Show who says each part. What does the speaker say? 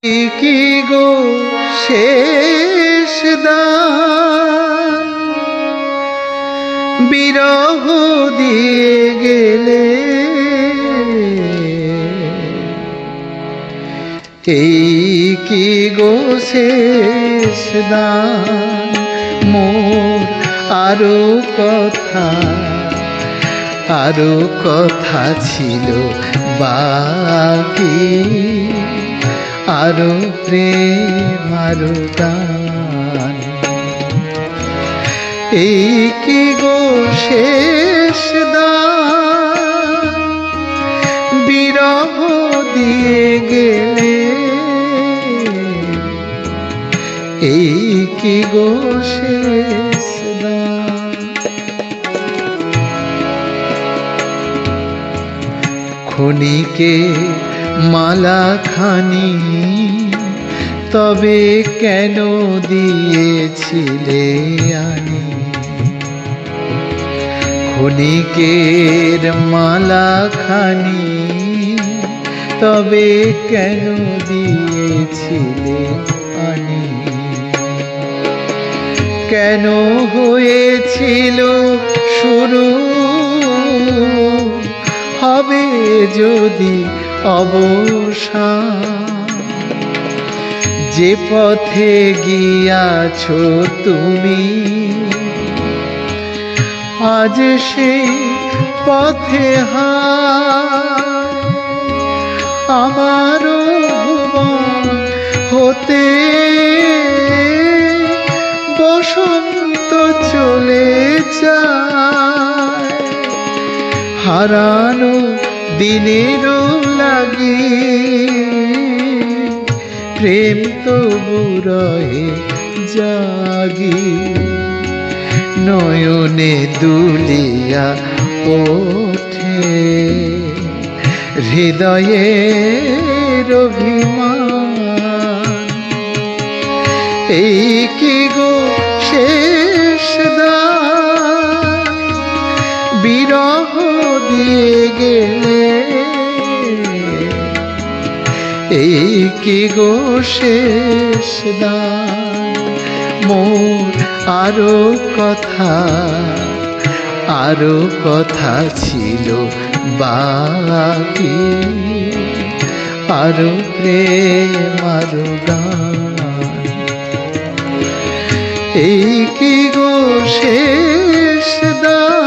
Speaker 1: কি গো শেষ দান বিরহ দিয়ে গেলে, এই কি গো শেষ দান মোর আরো কথা ছিল বাকি, আরো প্রেম আরো গান। এই কি গো শেষ দান বিরহ দিয়ে গেলে, এই কি গো শেষ দান। ক্ষণিকে মালা খানি তবে কেন দিয়েছিলে আনি, ক্ষণিকের মালা খানি তবে কেন দিয়েছিলে আনি, কেন হয়েছিল শুরু হবে যদি অবসান, যে পথে গিয়াছ তুমি আজ সেই পথে আমারও ভুবন হতে বসন্ত চলে যায়, হারানো দিনেরও লাগি প্রেম তবু রহে জাগি, নয়নে দুলিয়া ওঠে হৃদয়ের অভিমান। এই কি গো শেষ দান বিরহ দিয়ে গেলে, এই কি গো শেষ দান মোর আরো কথা ছিল বাকি, আরো প্রেম আরো গান। এই কি গো শেষ দান